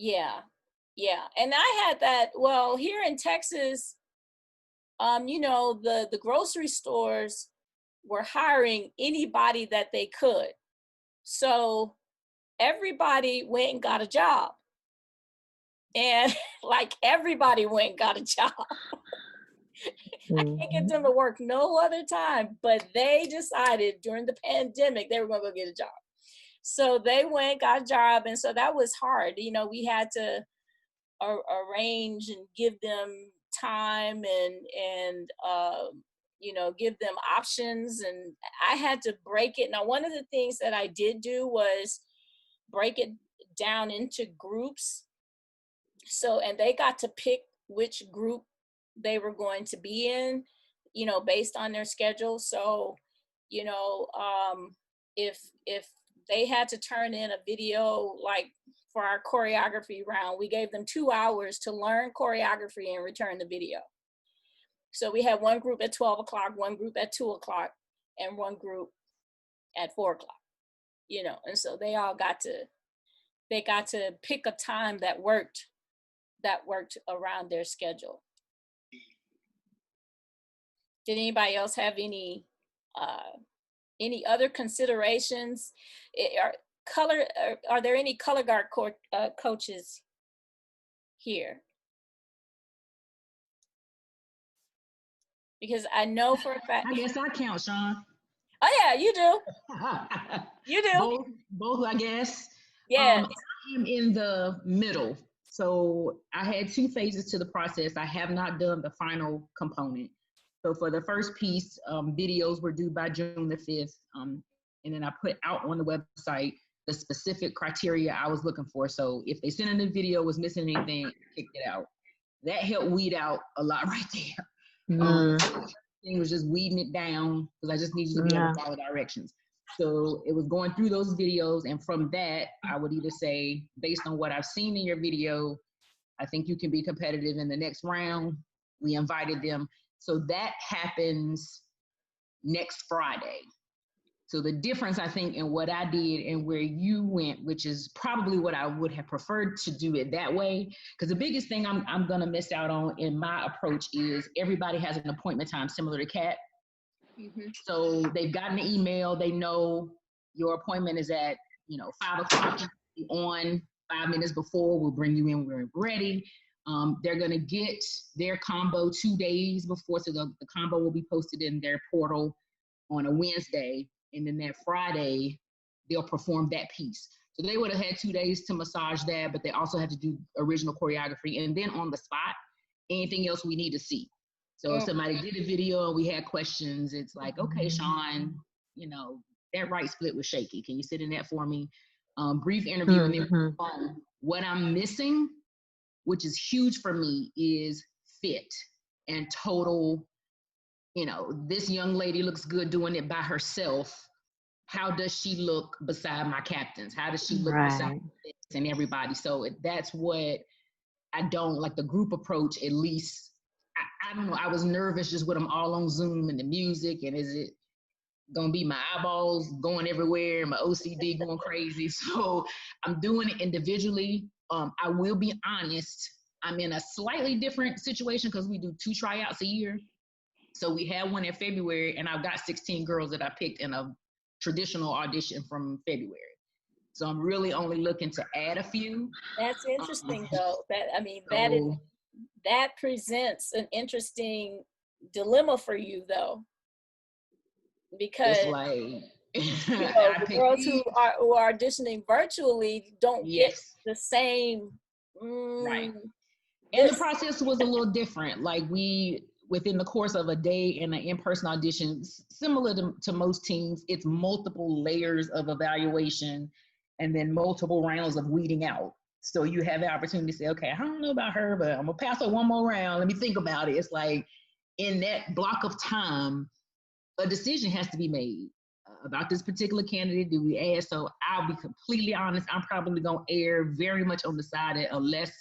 Yeah. Yeah. And I had that, well, here in Texas, the grocery stores were hiring anybody that they could. So everybody went and got a job. And like everybody went and got a job. I can't get them to work no other time, but they decided during the pandemic they were going to go get a job. So they went, got a job, and so that was hard. We had to arrange and give them time and give them options, and I had to break it. Now, one of the things that I did do was break it down into groups. So, and they got to pick which group they were going to be in, based on their schedule. So, if they had to turn in a video, like for our choreography round, we gave them 2 hours to learn choreography and return the video. So we had one group at 12 o'clock, one group at 2 o'clock, and one group at 4 o'clock, and so they got to pick a time that worked around their schedule. Did anybody else have any other considerations? Are there any color guard coaches here? Because I know for a fact. I guess I count, Sean. Oh yeah, you do. You do. Both, I guess. Yeah. I am in the middle. So I had 2 phases to the process. I have not done the final component. So for the first piece, videos were due by June the 5th. And then I put out on the website the specific criteria I was looking for. So if they sent in a video, was missing anything, kicked it out. That helped weed out a lot right there. Thing was just weeding it down because I just needed to be able to follow directions. So it was going through those videos, and from that, I would either say, based on what I've seen in your video, I think you can be competitive in the next round. We invited them. So that happens next Friday. So the difference, I think, in what I did and where you went, which is probably what I would have preferred to do it that way, because the biggest thing I'm going to miss out on in my approach is everybody has an appointment time similar to Kat. Mm-hmm. So they've gotten an email. They know your appointment is at 5 o'clock. On 5 minutes before, we'll bring you in when we're ready. They're going to get their combo 2 days before. So the combo will be posted in their portal on a Wednesday. And then that Friday, they'll perform that piece. So they would have had 2 days to massage that, but they also had to do original choreography. And then on the spot, anything else we need to see. So if somebody did a video and we had questions, it's like, okay, Sean, that right split was shaky. Can you sit in that for me? Brief interview. And then what I'm missing, which is huge for me, is fit and total. This young lady looks good doing it by herself. How does she look beside my captains? How does she look beside this and everybody? So that's what I don't like, the group approach, at least. I don't know. I was nervous just with them all on Zoom and the music. And is it going to be my eyeballs going everywhere, my OCD going crazy? So I'm doing it individually. I will be honest. I'm in a slightly different situation because we do 2 tryouts a year. So we had one in February, and I've got 16 girls that I picked in a traditional audition from February. So I'm really only looking to add a few. That's interesting, though. That presents an interesting dilemma for you, though, because it's like, the girls who are auditioning virtually don't get the same. Right. And the process was a little different. Like within the course of a day in an in-person audition, similar to most teams, it's multiple layers of evaluation and then multiple rounds of weeding out. So you have the opportunity to say, okay, I don't know about her, but I'm gonna pass her one more round. Let me think about it. It's like in that block of time, a decision has to be made about this particular candidate. Do we add? So I'll be completely honest. I'm probably gonna err very much on the side that unless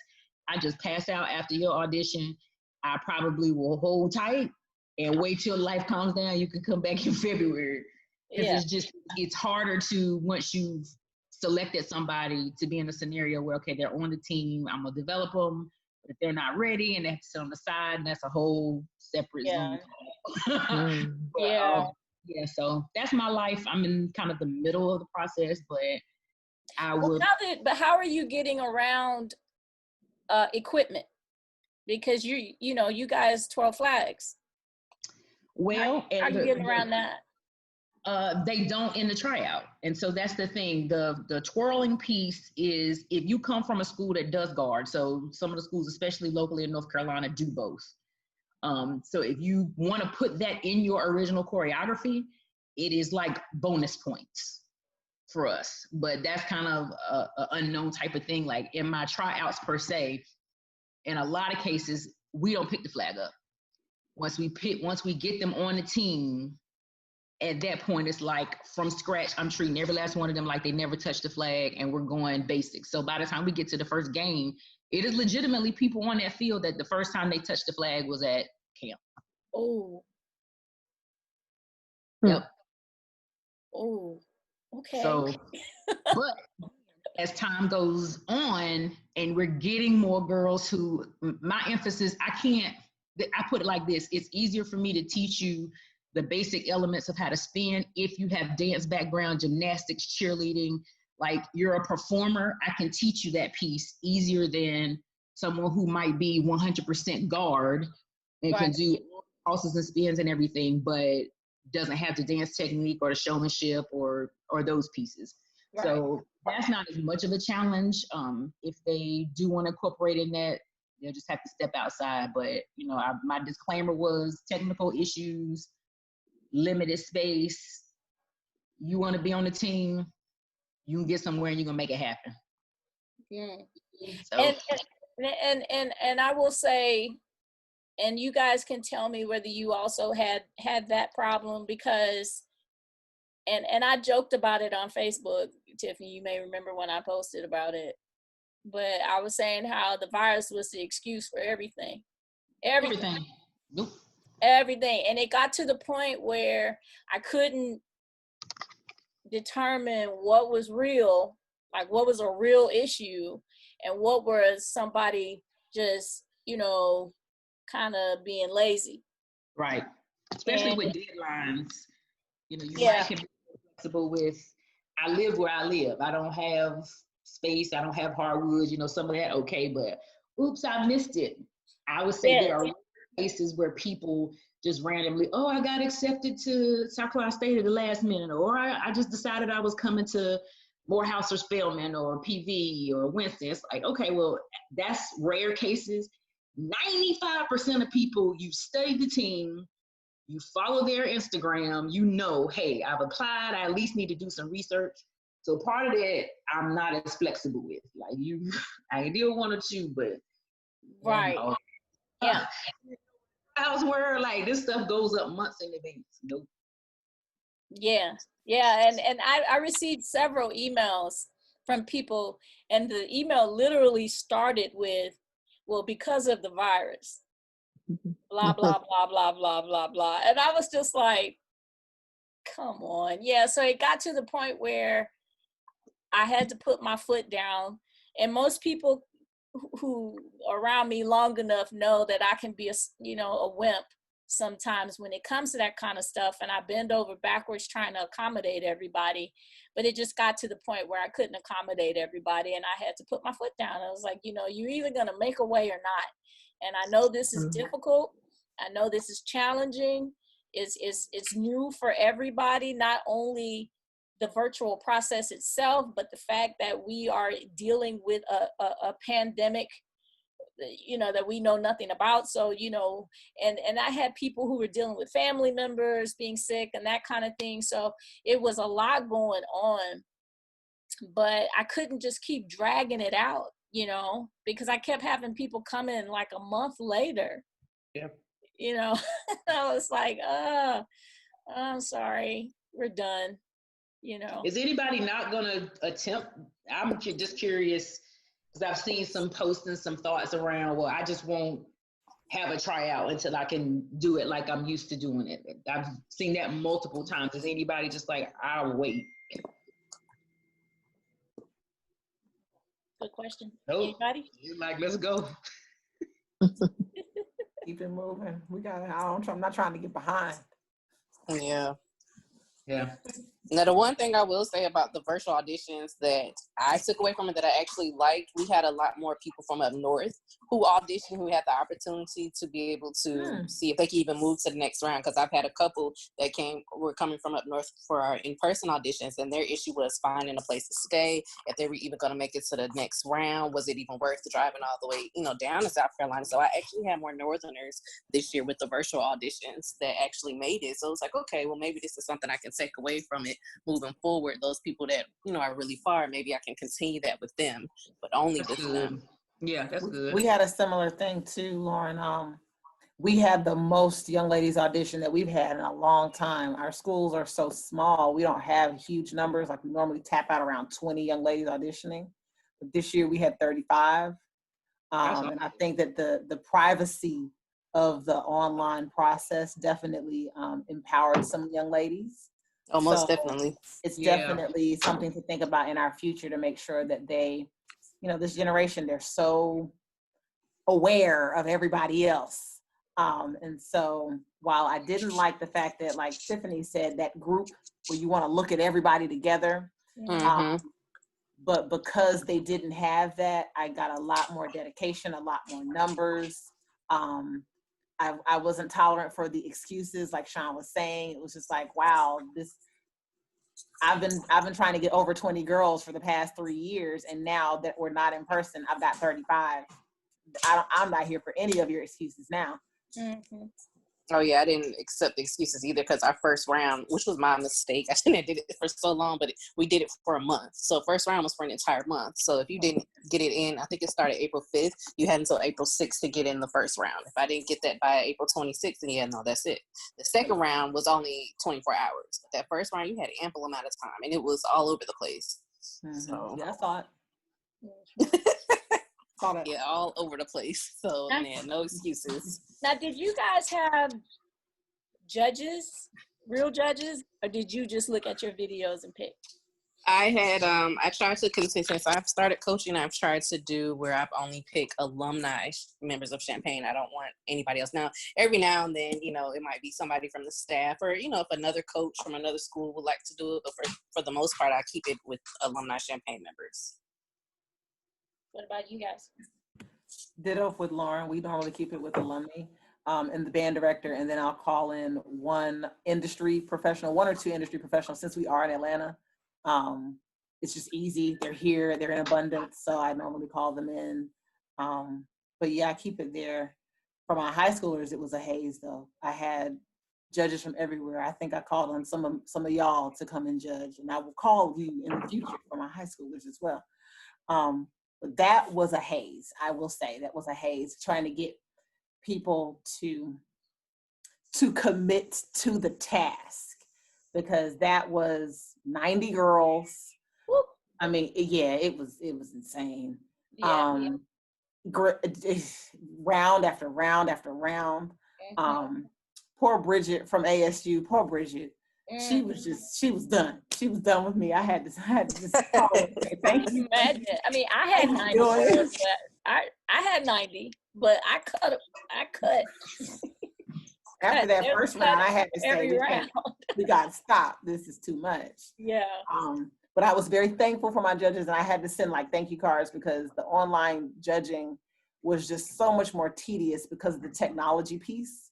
I just pass out after your audition, I probably will hold tight and wait till life calms down. You can come back in February. Because it's harder to, once you've selected somebody to be in a scenario where, okay, they're on the team, I'm gonna develop them. But if they're not ready and they have to sit on the side, and that's a whole separate Zoom call. But, Yeah. yeah, so that's my life. I'm in kind of the middle of the process, but I would. But how are you getting around equipment? Because you guys 12 flags. Well, how are you getting around that? They don't in the tryout. And so that's the thing. The twirling piece is if you come from a school that does guard, so some of the schools, especially locally in North Carolina, do both. So if you want to put that in your original choreography, it is like bonus points for us. But that's kind of a unknown type of thing. Like in my tryouts per se, in a lot of cases, we don't pick the flag up. Once we get them on the team, at that point, it's like from scratch, I'm treating every last one of them like they never touched the flag, and we're going basic. So by the time we get to the first game, it is legitimately people on that field that the first time they touched the flag was at camp. Oh. Yep. Oh, okay. So, but as time goes on and we're getting more girls who, my emphasis, I put it like this, it's easier for me to teach you the basic elements of how to spin if you have dance background, gymnastics, cheerleading, like you're a performer, I can teach you that piece easier than someone who might be 100% guard and can do crosses and spins and everything, but doesn't have the dance technique or the showmanship or those pieces. Right. So that's not as much of a challenge. If they do want to incorporate in that, they'll just have to step outside. But, my disclaimer was technical issues, limited space. You want to be on the team, you can get somewhere and you're going to make it happen. Yeah. So. And I will say, and you guys can tell me whether you also had that problem, because and I joked about it on Facebook, Tiffany, you may remember when I posted about it, but I was saying how the virus was the excuse for everything. Nope. Everything. And it got to the point where I couldn't determine what was real, like what was a real issue and what was somebody just, kind of being lazy. Right. Especially with deadlines. You might can be flexible with, I live where I live. I don't have space. I don't have hardwood, some of that. Okay. But oops, I missed it. I would say there are places where people just randomly, I got accepted to South Carolina State at the last minute, or I just decided I was coming to Morehouse or Spelman or PV or Winston. It's like, okay, well, that's rare cases. 95% of people, you study the team, you follow their Instagram, hey, I've applied, I at least need to do some research. So part of that, I'm not as flexible with. Like I can deal with one or two, but right. Yeah. House where like this stuff goes up months in advance. Nope. Yeah. And I received several emails from people, and the email literally started with, well, because of the virus, blah, blah, blah, blah, blah, blah, blah. And I was just like, come on. Yeah. So it got to the point where I had to put my foot down, and most people who are around me long enough know that I can be a wimp sometimes when it comes to that kind of stuff, and I bend over backwards trying to accommodate everybody. But it just got to the point where I couldn't accommodate everybody, and I had to put my foot down. I was like, you're either gonna make a way or not. And I know this is difficult. I know this is challenging. It's new for everybody, not only the virtual process itself, but the fact that we are dealing with a pandemic, that we know nothing about. So, and I had people who were dealing with family members being sick and that kind of thing. So it was a lot going on, but I couldn't just keep dragging it out, because I kept having people come in like a month later. Yep. I was like, I'm sorry, we're done. Is anybody not going to attempt? I'm just curious, because I've seen some posts and some thoughts around, well, I just won't have a tryout until I can do it like I'm used to doing it. I've seen that multiple times. Is anybody just like, I'll wait? Good question. Nope. Anybody? He's like, let's go. Keep it moving. I'm not trying to get behind. Yeah. Yeah. Now, the one thing I will say about the virtual auditions that I took away from it that I actually liked, we had a lot more people from up north who auditioned, who had the opportunity to be able to see if they could even move to the next round. Because I've had a couple that were coming from up north for our in-person auditions, and their issue was finding a place to stay, if they were even going to make it to the next round. Was it even worth driving all the way, down to South Carolina? So I actually had more Northerners this year with the virtual auditions that actually made it. So it was like, okay, well, maybe this is something I can take away from it moving forward. Those people that are really far, maybe I can continue that with them, but only That's with good. them. Yeah, that's good. We had a similar thing too, Lauren. We had the most young ladies audition that we've had in a long time. Our schools are so small, we don't have huge numbers. Like, we normally tap out around 20 young ladies auditioning, but this year we had 35. And I think that the privacy of the online process definitely empowered some young ladies. Oh, most definitely. It's definitely something to think about in our future, to make sure that they, this generation, they're so aware of everybody else. And so while I didn't like the fact that, like Tiffany said, that group where you want to look at everybody together, but because they didn't have that, I got a lot more dedication, a lot more numbers. I wasn't tolerant for the excuses, like Sean was saying. It was just like, wow, I've been trying to get over 20 girls for the past 3 years, and now that we're not in person, I've got 35. I'm not here for any of your excuses now. Mm-hmm. Oh yeah, I didn't accept the excuses either, because our first round, which was my mistake, I shouldn't have did it for so long, but we did it for a month. So first round was for an entire month. So if you didn't get it in, I think it started April 5th, you had until April 6th to get in the first round. If I didn't get that by April 26th, then yeah, no, that's it. The second round was only 24 hours. But that first round, you had an ample amount of time, and it was all over the place. So Yeah, I saw it. yeah, all over the place. So yeah, no excuses. Now, did you guys have judges, real judges, or did you just look at your videos and pick? I had I tried to continue, since I've started coaching, I've tried to do where I've only picked alumni members of Champaign. I don't want anybody else. Now, every now and then, it might be somebody from the staff, or if another coach from another school would like to do it, but for the most part, I keep it with alumni Champaign members. What about you guys? Ditto with Lauren. We normally keep it with alumni and the band director, and then I'll call in one or two industry professionals, since we are in Atlanta. It's just easy. They're here, they're in abundance, so I normally call them in. But yeah, I keep it there. For my high schoolers, it was a haze though. I had judges from everywhere. I think I called on some of y'all to come and judge, and I will call you in the future for my high schoolers as well. But that was a haze. I will say that was a haze, trying to get people to commit to the task, because that was 90 girls. Whoop. I mean, yeah, it was insane. Yeah. Round after round after round. Poor Bridget from ASU. Poor Bridget. She was done. She was done with me. I had to just call her and say, thank you. Imagine. I mean, I had 90 girls, but I had 90, but I cut. After that first round, I had to say, we got to stop. This is too much. Yeah. But I was very thankful for my judges, and I had to send thank you cards, because the online judging was just so much more tedious because of the technology piece.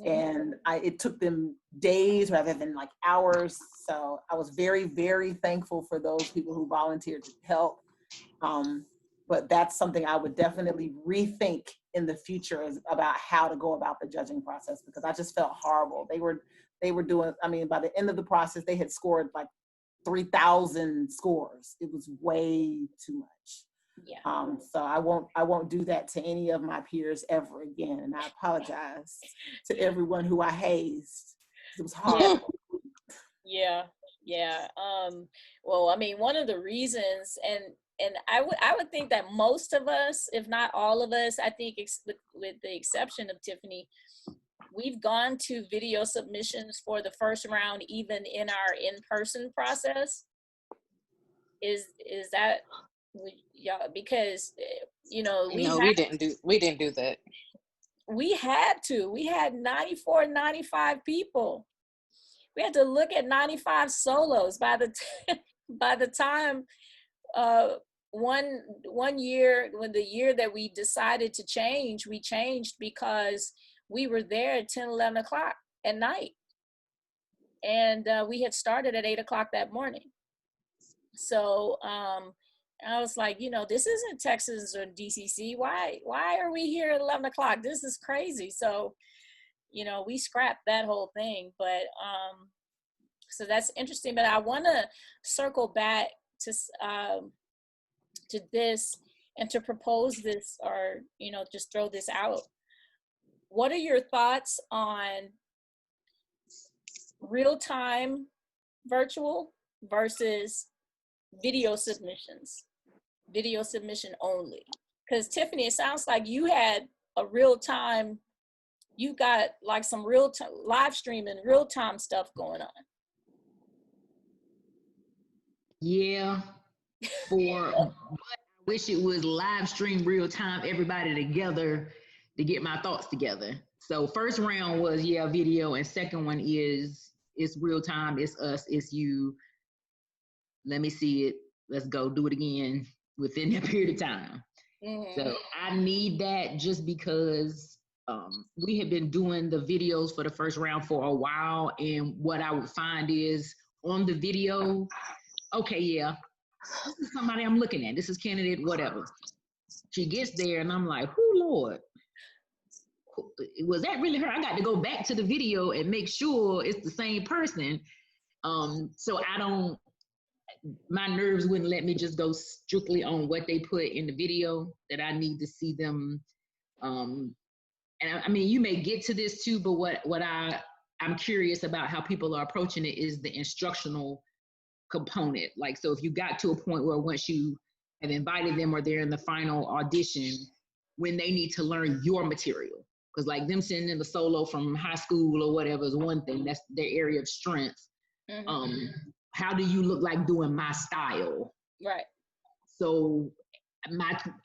And it took them days rather than hours. So I was very, very thankful for those people who volunteered to help. But that's something I would definitely rethink in the future, about how to go about the judging process, because I just felt horrible. They were doing, by the end of the process, they had scored 3,000 scores. It was way too much. Yeah. So I won't do that to any of my peers ever again. And I apologize to everyone who I hazed. It was hard. Yeah. Well, one of the reasons, and I would think that most of us, if not all of us, I think with the exception of Tiffany, we've gone to video submissions for the first round, even in our in-person process. Is that Yeah, because No, we didn't do that. We had 94, 95 people. We had to look at 95 solos by the time one year, when the year that we decided to change, we changed because we were there at 10, 11 o'clock at night. And we had started at 8 o'clock that morning. So I was like, this isn't Texas or DCC. Why are we here at 11 o'clock? This is crazy. So, we scrapped that whole thing. But so that's interesting. But I want to circle back to this and to propose this, or, just throw this out. What are your thoughts on real-time virtual versus video submission only? Because Tiffany, it sounds like you had a real-time, you got like some real-time live streaming, real-time stuff going on. Yeah, but I wish it was live stream real time, everybody together to get my thoughts together. So first round was video, and second one is it's real time, it's us, it's you. Let me see it. Let's go do it again within that period of time. Mm-hmm. So I need that just because we have been doing the videos for the first round for a while, and what I would find is on the video, okay, yeah, this is somebody I'm looking at. This is candidate, whatever. She gets there, and I'm like, oh, Lord, was that really her? I got to go back to the video and make sure it's the same person. So my nerves wouldn't let me just go strictly on what they put in the video, that I need to see them. And I mean, you may get to this too, but what I'm curious about how people are approaching it is the instructional component. Like, so if you got to a point where once you have invited them or they're in the final audition, when they need to learn your material, because like them sending in the solo from high school or whatever is one thing, that's their area of strength. Mm-hmm. How do you look like doing my style? Right. So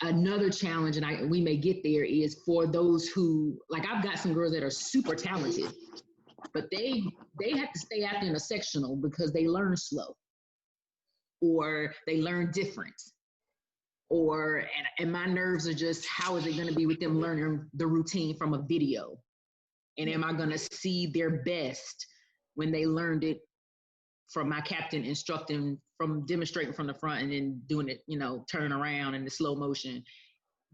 another challenge, and we may get there, is for those who, like, I've got some girls that are super talented, but they have to stay after in a sectional because they learn slow, or they learn different, and my nerves are just, how is it going to be with them learning the routine from a video? And am I going to see their best when they learned it from my captain instructing, from demonstrating from the front and then doing it, turn around in the slow motion?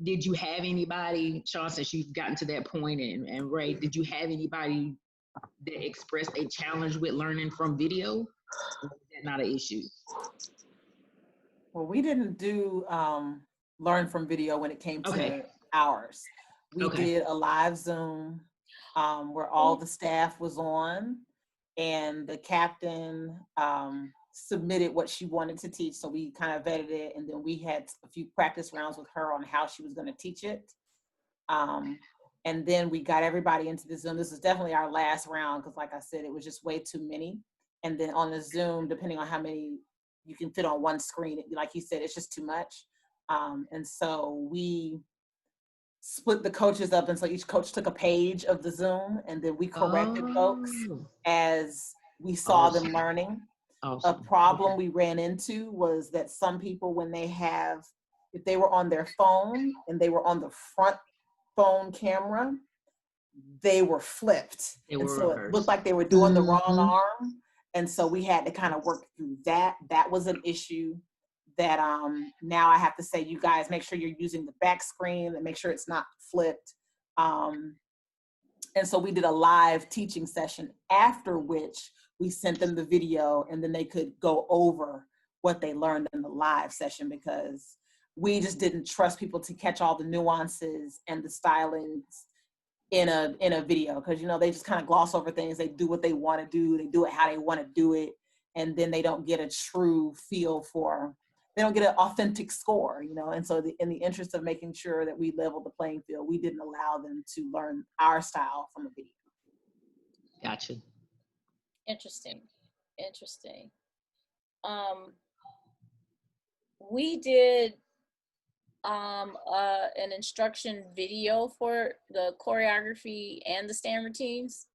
Did you have anybody, Sean, since you've gotten to that point, and Ray, did you have anybody that expressed a challenge with learning from video? Or is that not an issue? Well, we didn't do learn from video when it came to ours. We did a live Zoom where all the staff was on, and the captain submitted what she wanted to teach. So we kind of vetted it, and then we had a few practice rounds with her on how she was going to teach it. And then we got everybody into the Zoom. This is definitely our last round because, like I said, it was just way too many. And then on the Zoom, depending on how many you can fit on one screen, like you said, it's just too much. And so we split the coaches up, and so each coach took a page of the Zoom, and then we corrected folks as we saw them learning. A problem we ran into was that some people, when if they were on their phone and they were on the front phone camera, they were flipped. And so it looked like they were doing the wrong arm. And so we had to kind of work through that. That was an issue that now I have to say, you guys, make sure you're using the back screen and make sure it's not flipped. And so we did a live teaching session, after which we sent them the video, and then they could go over what they learned in the live session, because we just didn't trust people to catch all the nuances and the stylings in a video, because they just kind of gloss over things. They do what they want to do, they do it how they want to do it, and then they don't get a true feel they don't get an authentic score, and so in the interest of making sure that we level the playing field, we didn't allow them to learn our style from a video. Gotcha. Interesting. we did an instruction video for the choreography and the stand routines.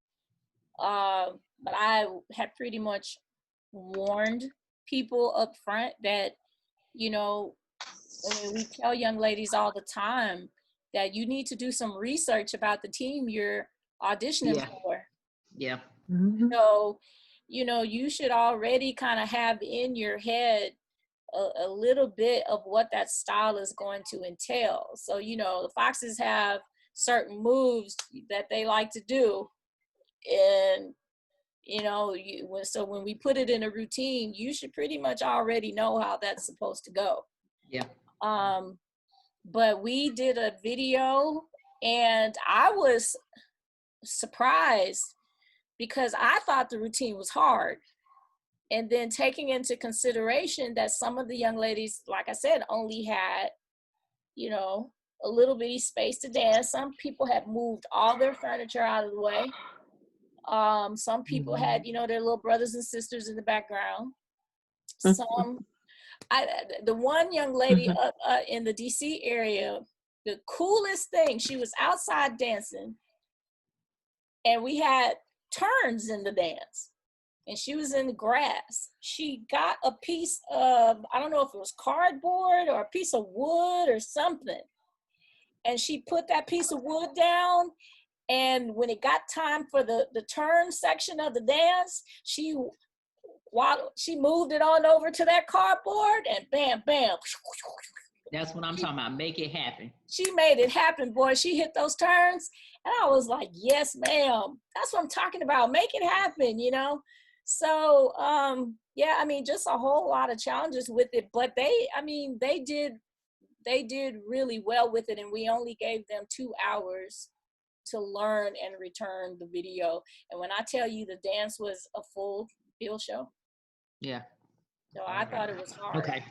But I had pretty much warned people up front that, you know, I mean, we tell young ladies all the time that you need to do some research about the team you're auditioning for. Yeah. Mhm. So, you know, you should already kind of have in your head a little bit of what that style is going to entail. So, you know, the Foxes have certain moves that they like to do. And, you know, so when we put it in a routine, you should pretty much already know how that's supposed to go. Yeah. But we did a video and I was surprised because I thought the routine was hard. And then taking into consideration that some of the young ladies, like I said, only had, you know, a little bitty space to dance. Some people had moved all their furniture out of the way. Some people had, you know, their little brothers and sisters in the background. The one young lady in the DC area, the coolest thing, she was outside dancing and we had turns in the dance. And she was in the grass. She got a piece of, I don't know if it was cardboard or a piece of wood or something. And she put that piece of wood down. And when it got time for the turn section of the dance, she moved it on over to that cardboard and bam, bam. That's what I'm talking about. Make it happen. She made it happen, boy. She hit those turns. And I was like, yes, ma'am. That's what I'm talking about. Make it happen, you know? So, yeah, I mean, just a whole lot of challenges with it, but they did really well with it. And we only gave them 2 hours to learn and return the video. And when I tell you the dance was a full field show. Yeah. So I thought it was hard. Okay.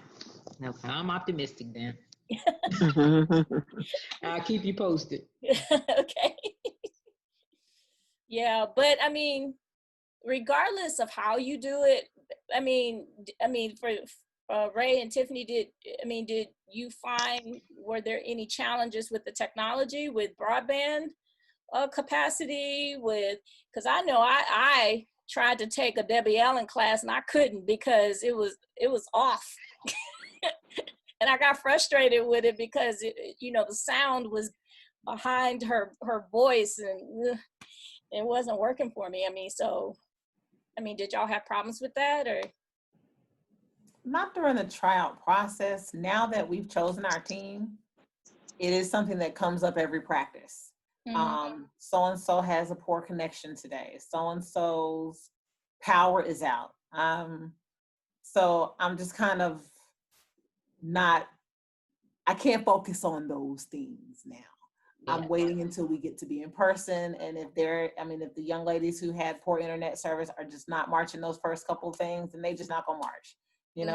I'm optimistic then. I'll keep you posted. Okay. Yeah, but I mean, regardless of how you do it, I mean, for Ray and Tiffany, did you find, were there any challenges with the technology, with broadband capacity, because I know I tried to take a Debbie Allen class and I couldn't because it was off. And I got frustrated with it because the sound was behind her voice and it wasn't working for me. Did y'all have problems with that or? Not during the tryout process. Now that we've chosen our team, it is something that comes up every practice. So-and-so has a poor connection today. So-and-so's power is out. So I'm just kind of I can't focus on those things now. Yeah. I'm waiting until we get to be in person. And if the young ladies who had poor internet service are just not marching those first couple of things, then they just not gonna march. I'm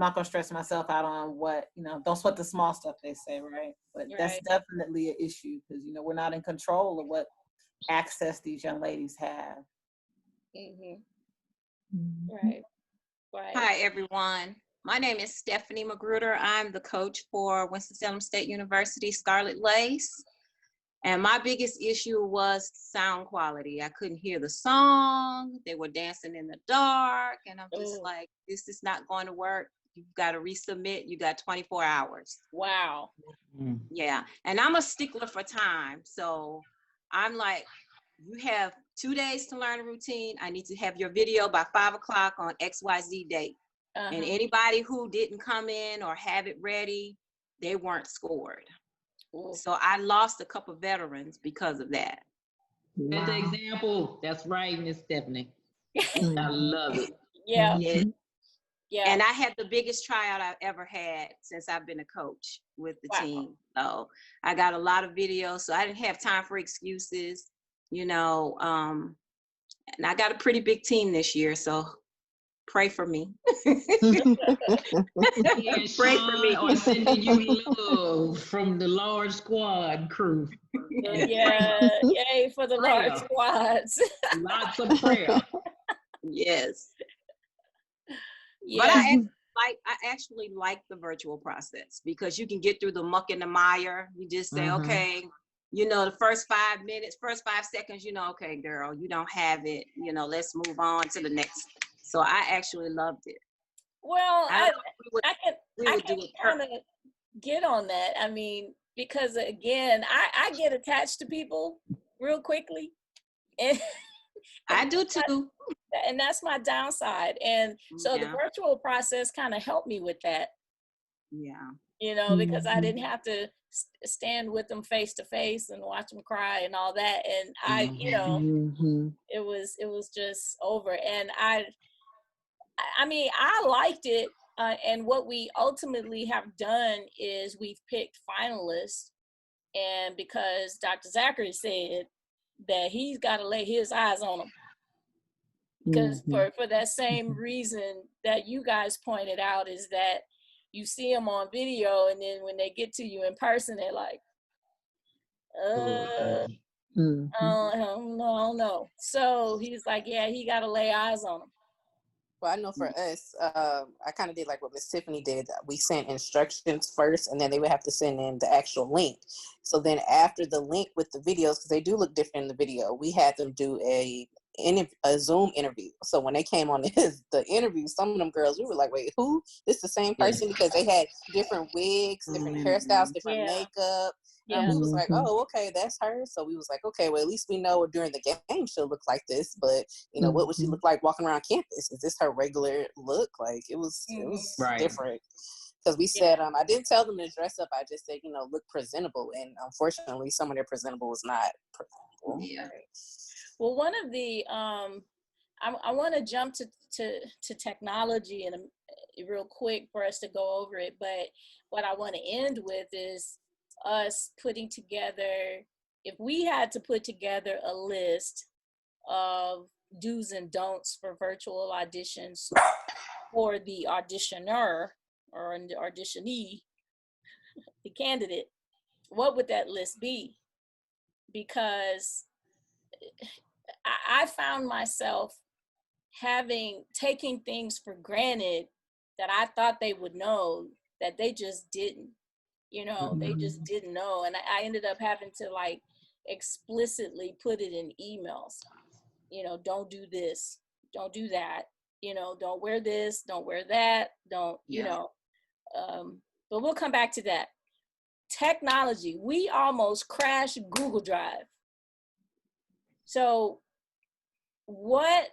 not gonna stress myself out on what, don't sweat the small stuff, they say, right? But that's definitely an issue because, we're not in control of what access these young ladies have. Right. Hi, everyone. My name is Stephanie Magruder. I'm the coach for Winston-Salem State University Scarlet Lace. And my biggest issue was sound quality. I couldn't hear the song. They were dancing in the dark. And I'm just like, this is not going to work. You've got to resubmit. You got 24 hours. Wow. Yeah. And I'm a stickler for time. So I'm like, you have 2 days to learn a routine. I need to have your video by 5 o'clock on XYZ date. And anybody who didn't come in or have it ready, they weren't scored. So I lost a couple of veterans because of that. Wow. That's the example. That's right, Miss Stephanie. I love it. Yeah. Yeah. And I had the biggest tryout I've ever had since I've been a coach with the team. So I got a lot of videos. So I didn't have time for excuses, and I got a pretty big team this year. So pray for me. Pray for me. Or sending you love from the large squad crew. Yeah, yay for the large squads. Lots of prayer. Yes. Yeah. actually like the virtual process because you can get through the muck and the mire. You just say, okay, you know, the first 5 minutes, first 5 seconds, you know, okay, girl, you don't have it. You know, let's move on to the next. So I actually loved it. Well, I can kind of get on that. I mean, because again, I get attached to people real quickly. And I do too. And that's my downside. And so the virtual process kind of helped me with that. Yeah. You know, because I didn't have to stand with them face to face and watch them cry and all that. And I, you know, it was just over. And I mean, I liked it. And what we ultimately have done is we've picked finalists. And because Dr. Zachary said that he's got to lay his eyes on them. Because for that same reason that you guys pointed out is that you see them on video and then when they get to you in person, they're like, I don't know. So he's like, yeah, he got to lay eyes on them. Well, I know for us, I kind of did like what Miss Tiffany did. We sent instructions first, and then they would have to send in the actual link. So then after the link with the videos, because they do look different in the video, we had them do a Zoom interview. So when they came on the interview, some of them girls, we were like, wait, who? This the same person? Because they had different wigs, different hairstyles, different makeup. We was like, oh, okay, that's her. So we was like, okay, well, at least we know during the game she'll look like this. But, you know, what would she look like walking around campus? Is this her regular look? Like, it was different. Because we said, I didn't tell them to dress up. I just said, you know, look presentable. And unfortunately, some of their presentable was not presentable. Yeah. Well, one of the, I want to jump to technology and real quick for us to go over it. But what I want to end with is us putting together, if we had to put together a list of do's and don'ts for virtual auditions for the auditioner or the auditionee, the candidate, what would that list be? Because I found myself taking things for granted that I thought they would know that they just didn't. You know, they just didn't know. And I ended up having to like explicitly put it in emails. You know, don't do this, don't do that. You know, don't wear this, don't wear that, don't, you know. But we'll come back to that. Technology, we almost crashed Google Drive. So I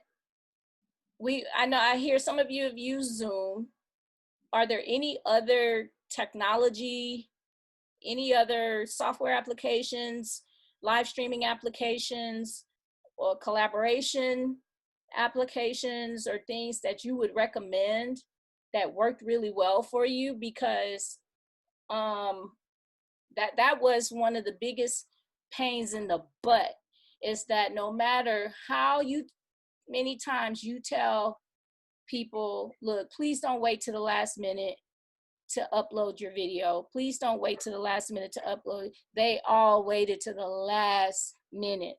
know I hear some of you have used Zoom. Are there any other technology, any other software applications, live streaming applications, or collaboration applications or things that you would recommend that worked really well for you? Because that was one of the biggest pains in the butt, is that no matter how many times you tell people, look, please don't wait to the last minute to upload your video. Please don't wait to the last minute to upload. They all waited to the last minute.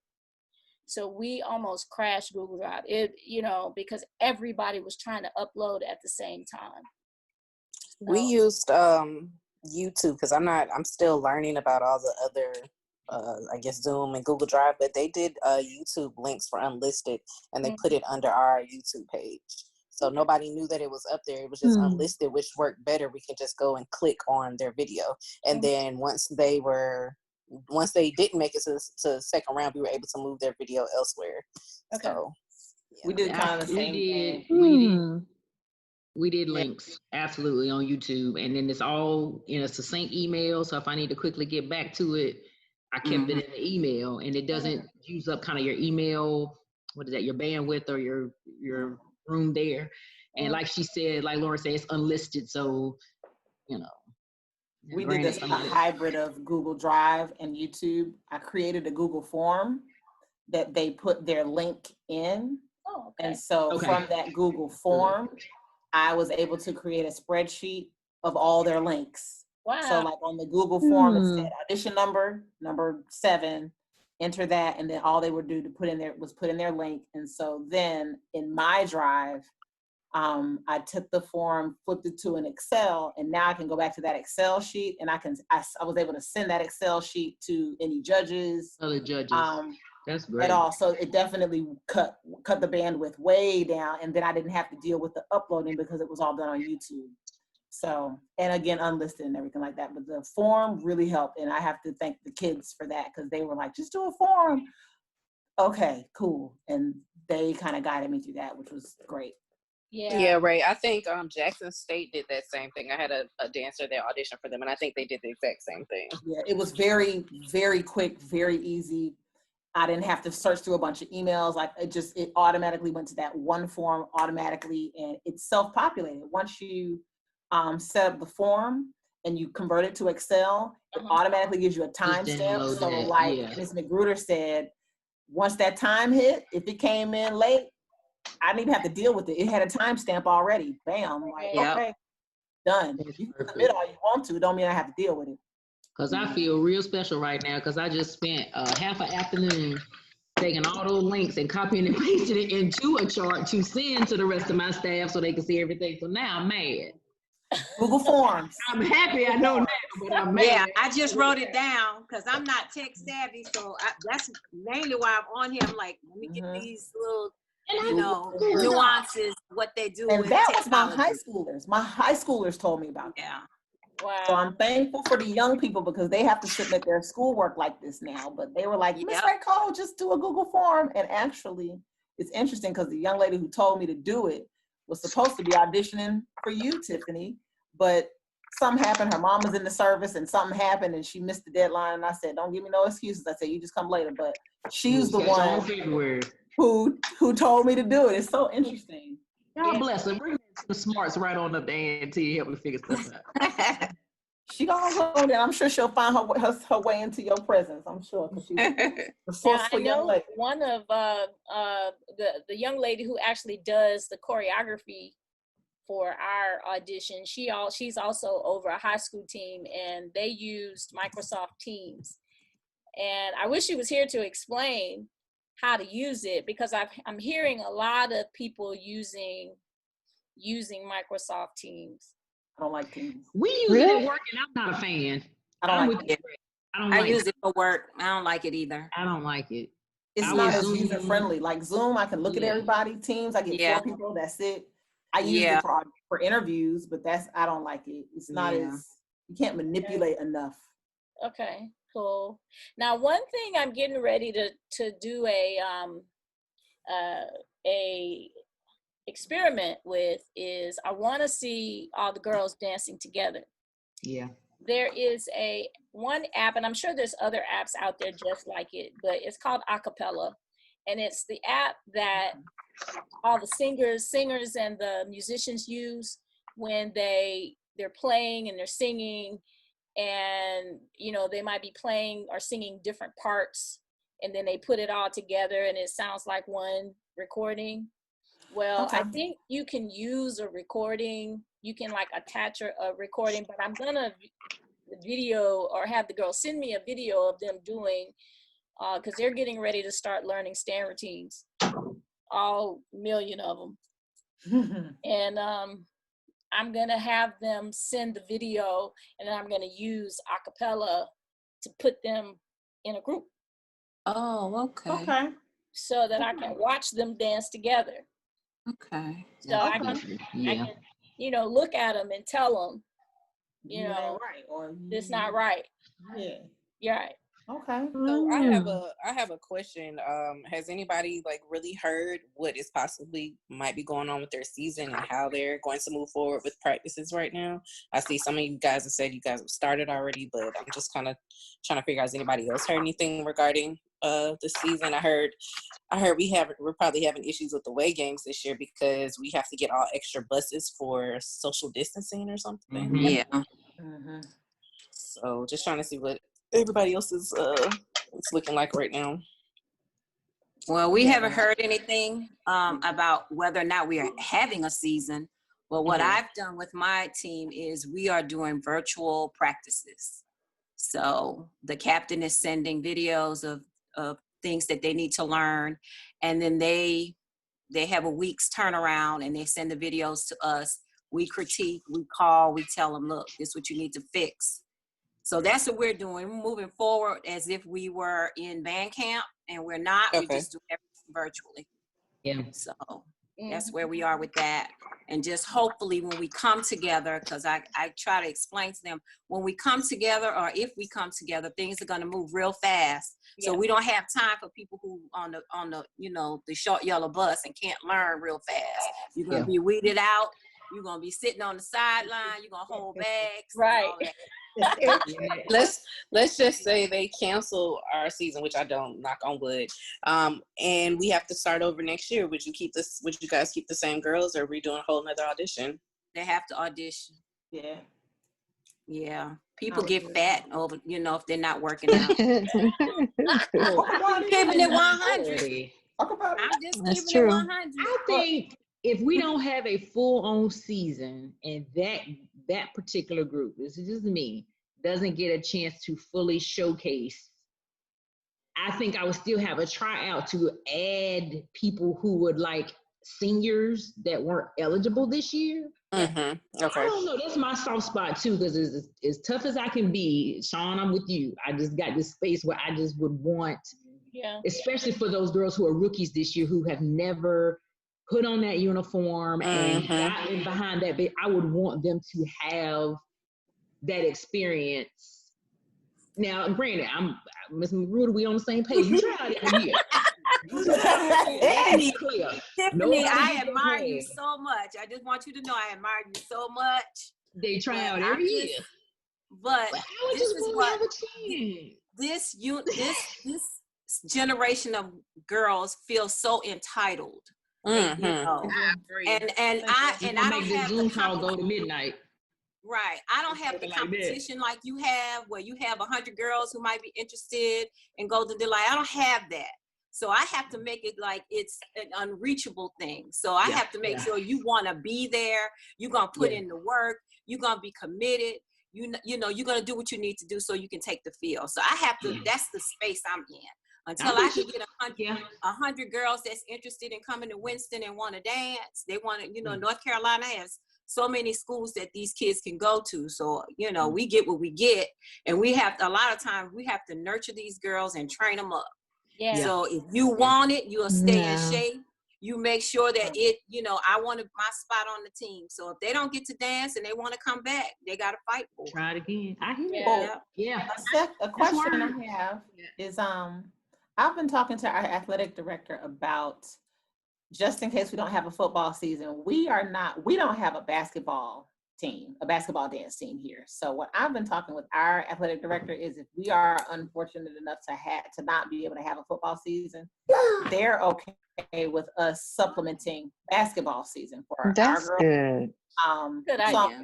So we almost crashed Google Drive, because everybody was trying to upload at the same time. We used YouTube because I'm still learning about all the other I guess Zoom and Google Drive, but they did YouTube links for unlisted and they put it under our YouTube page. So nobody knew that it was up there. It was just unlisted, which worked better. We could just go and click on their video. And then once they didn't make it to the second round, we were able to move their video elsewhere. Okay. So we did kind of the same thing. We did links, absolutely, on YouTube. And then it's all in a succinct email. So if I need to quickly get back to it, I kept it in the email. And it doesn't use up kind of your email, what is that, your bandwidth or your room there. And like she said, like Lauren said, it's unlisted. So, we did this a hybrid of Google Drive and YouTube. I created a Google form that they put their link in. Oh, okay. And so from that Google form, I was able to create a spreadsheet of all their links. Wow. So like on the Google form, it said audition number 7, enter that, and then all they would do to put in their link. And so then in my drive, I took the form, flipped it to an Excel, and now I can go back to that Excel sheet, and I was able to send that Excel sheet to any judges. Other judges. That's great. At all. So it definitely cut the bandwidth way down, and then I didn't have to deal with the uploading because it was all done on YouTube. So, and again, unlisted and everything like that. But the form really helped, and I have to thank the kids for that because they were like, just do a form. Okay, cool. And they kind of guided me through that, which was great. Yeah, right. I think Jackson State did that same thing. I had a dancer that auditioned for them, and I think they did the exact same thing. Yeah, it was very, very quick, very easy. I didn't have to search through a bunch of emails. Like it automatically went to that one form automatically, and it's self-populated. Once you set up the form and you convert it to Excel, it automatically gives you a timestamp. So like Ms. Magruder said, once that time hit, if it came in late, I didn't even have to deal with it. It had a timestamp already. Bam. Like, okay, done. You can submit all you want to. Don't mean I have to deal with it. Because I feel real special right now because I just spent half an afternoon taking all those links and copying and pasting it into a chart to send to the rest of my staff so they can see everything. So now I'm mad. Google Forms. I'm happy I know now, but I'm mad. Yeah, I just wrote it down because I'm not tech savvy. So that's mainly why I'm on here. I'm like, let me get these little, nuances, what they do. And that was my high schoolers. My high schoolers told me about that. Yeah. Wow. So I'm thankful for the young people because they have to submit their schoolwork like this now. But they were like, Miss Cole, just do a Google form. And actually, it's interesting because the young lady who told me to do it was supposed to be auditioning for you, Tiffany. But something happened. Her mom was in the service and something happened and she missed the deadline. And I said, don't give me no excuses. I said, you just come later. But she's the one who told me to do it. It's so interesting. God bless her. Bring the smarts right on up there and help me figure stuff out. She gonna go there. I'm sure she'll find her way into your presence. I'm sure. She's I know one of the young lady who actually does the choreography for our audition. She's also over a high school team, and they used Microsoft Teams. And I wish she was here to explain how to use it because I'm hearing a lot of people using Microsoft Teams. I don't like Teams. We use it at work, and I'm not a fan. I don't like it. I use it for work. I don't like it either. I don't like it. It's not as user friendly. Like Zoom, I can look at everybody. Teams, I get 4 people. That's it. I use it for interviews, but I don't like it. It's not as you can't manipulate enough. Okay, cool. Now, one thing I'm getting ready to do a experiment with is I want to see all the girls dancing together. Yeah. There is one app, and I'm sure there's other apps out there just like it, but it's called Acapella, and it's the app that all the singers and the musicians use when they're playing and they're singing, and they might be playing or singing different parts, and then they put it all together and it sounds like one recording. Well, I think you can use a recording. You can like attach a recording, but I'm gonna video or have the girls send me a video of them doing, because they're getting ready to start learning stand routines, all million of them. And I'm gonna have them send the video, and then I'm gonna use acapella to put them in a group. Oh, okay. Okay. So that I can watch them dance together. Okay. So I can, look at them and tell them, right, or it's not right. Yeah. You're right. Okay. So I have a question. Has anybody really heard what is possibly might be going on with their season and how they're going to move forward with practices right now? I see some of you guys have said you guys have started already, but I'm just kind of trying to figure out, has anybody else heard anything regarding the season? I heard we're probably having issues with the away games this year because we have to get all extra buses for social distancing or something. Mm-hmm. Yeah. Mm-hmm. So just trying to see what everybody else is it's looking like right now. Well, we haven't heard anything about whether or not we are having a season. But what I've done with my team is we are doing virtual practices. So the captain is sending videos of things that they need to learn, and then they they have a week's turnaround and they send the videos to us. We critique, we call, we tell them, look, this is what you need to fix. So that's what we're doing. We're moving forward as if we were in band camp, and we're not. Okay. We just do everything virtually. Yeah. So that's where we are with that. And just hopefully when we come together, because I try to explain to them, when we come together, or if we come together, things are going to move real fast. So we don't have time for people who on the the short yellow bus and can't learn real fast. You're going to be weeded out. You're going to be sitting on the sideline. You're going to hold bags. Right. Let's just say they cancel our season, which I don't, knock on wood, and we have to start over next year. Would you guys keep the same girls, or redoing a whole nother audition? They have to audition. Yeah. People Oh, get fat over, if they're not working out. Keeping it 100. Talk about it. I'm just That's keeping true. it 100. I think if we don't have a full-on season and that particular group, this is just me, doesn't get a chance to fully showcase, I think I would still have a tryout to add people who would like seniors that weren't eligible this year. Mm-hmm. Okay. I don't know. That's my soft spot too, because as tough as I can be, Sean, I'm with you. I just got this space where I just would want, especially for those girls who are rookies this year who have never put on that uniform and gotten behind that bit. I would want them to have that experience. Now, granted, Ms. Magruder, we on the same page. You try out every year. Tiffany, I admire you so much. I just want you to know I admire you so much. They try out every year. But I just want to have a chance. This generation of girls feel so entitled. And I don't have Zoom call go to midnight. Right. I don't have the competition like you have, where you have 100 girls who might be interested in Golden Delight. I don't have that. So I have to make it like it's an unreachable thing. So I have to make sure you want to be there. You're going to put in the work. You're going to be committed. You're going to do what you need to do so you can take the field. So I have to, that's the space I'm in. Until I can get 100 girls that's interested in coming to Winston and want to dance. They want to, North Carolina has so many schools that these kids can go to. So, we get what we get. And a lot of times we have to nurture these girls and train them up. Yeah. So if you want it, you'll stay in shape. You make sure that I wanted my spot on the team. So if they don't get to dance and they want to come back, they got to fight for it. Try it again. I hear it. Yeah. A question I have is, I've been talking to our athletic director about, just in case we don't have a football season, we don't have a basketball dance team here. So what I've been talking with our athletic director is, if we are unfortunate enough to not be able to have a football season, they're okay with us supplementing basketball season for our girls. Good. Good idea.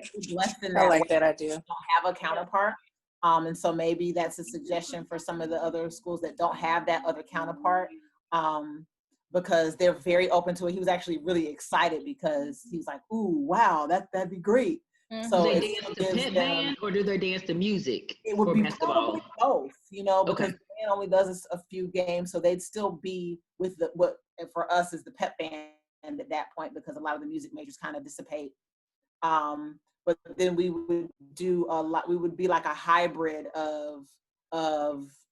I like that idea. Don't have a counterpart. And so maybe that's a suggestion for some of the other schools that don't have that other counterpart, because they're very open to it. He was actually really excited because he was like, "Ooh, wow, that'd be great." Mm-hmm. So do they dance to pit band, or do they dance to music? It would be basketball? Probably both, because the band only does a few games, so they'd still be with what for us is the pep band at that point, because a lot of the music majors kind of dissipate. But then we would do a lot. We would be like a hybrid of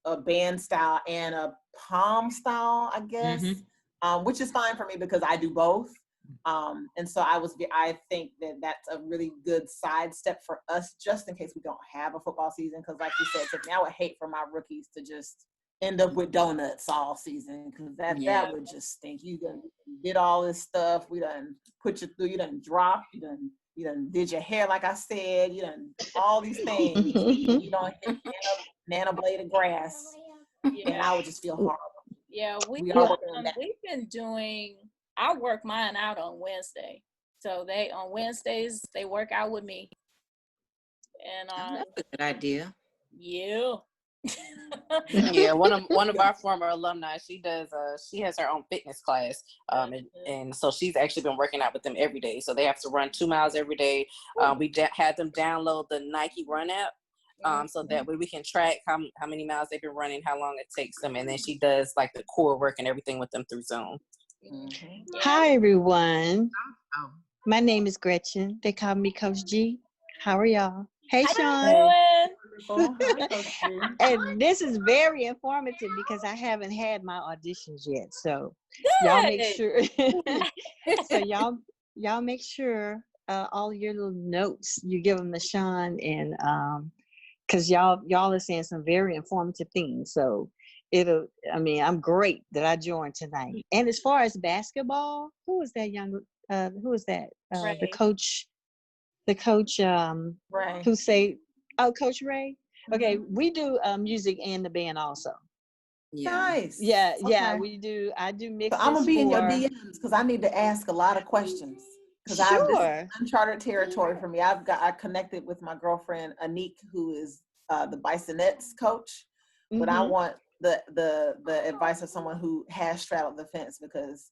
a band style and a pom style, I guess, which is fine for me because I do both. And so I think that that's a really good sidestep for us, just in case we don't have a football season. Because like you said, Tiffany, I would hate for my rookies to just end up with donuts all season, because that would just stink. You did all this stuff. We done put you through. You done dropped. You done did your hair, like I said. You done all these things. You don't hit nano blade of grass. And I would just feel horrible. Yeah, we've been doing, I work mine out on Wednesday. So on Wednesdays, they work out with me. And that's a good idea. Yeah. Yeah, one of our former alumni, she has her own fitness class, and so she's actually been working out with them every day. So they have to run 2 miles every day. We had them download the Nike Run app, so that way we can track how many miles they've been running, how long it takes them, and then she does like the core work and everything with them through Zoom. Mhm. Yeah. Hi, everyone. Oh. My name is Gretchen. They call me Coach G. How are y'all? Hey, How Sean. you doing? Wonderful. Hi, Coach G. And this is very informative because I haven't had my auditions yet. So y'all make Good. sure. So y'all make sure all your little notes you give them to Sean, and because y'all are saying some very informative things. So I'm great that I joined tonight. And as far as basketball, who is that who is that? Right. The coach Right. who say, oh, Coach Ray. Okay, we do music and the band also. Nice. Yeah, Okay. we do. I do So mixes I'm gonna be in your for. DMs because I need to ask a lot of questions. Because this is Sure. uncharted territory for me. I connected with my girlfriend Anik, who is the Bisonettes coach, but I Mhm. want the advice of someone who has straddled the fence because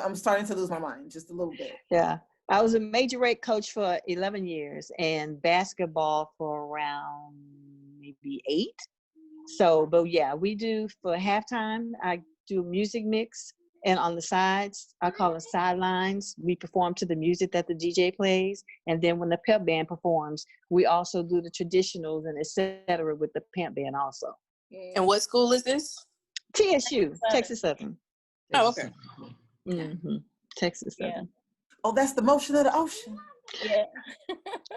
I'm starting to lose my mind just a little bit. Yeah. I was a major rate coach for 11 years and basketball for around maybe 8. So, but yeah, we do for halftime. I do a music mix, and on the sides, I call it sidelines. We perform to the music that the DJ plays, and then when the pep band performs, we also do the traditionals and etc. with the pep band also. And what school is this? TSU, Texas Southern. Oh, okay. Mm-hmm. Texas Yeah. Southern. Oh, that's the motion of the ocean. Yeah.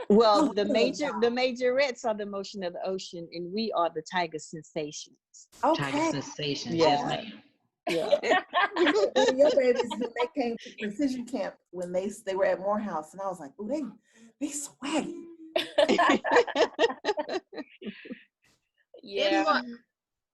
Well, Oh, the good. majorettes are the motion of the ocean, and we are the Tiger Sensations. Tiger Okay. Sensations. Yeah. Yes, Yeah. You know, your babies when they came to precision camp when they were at Morehouse, and I was like, oh, they swaggy. Yeah.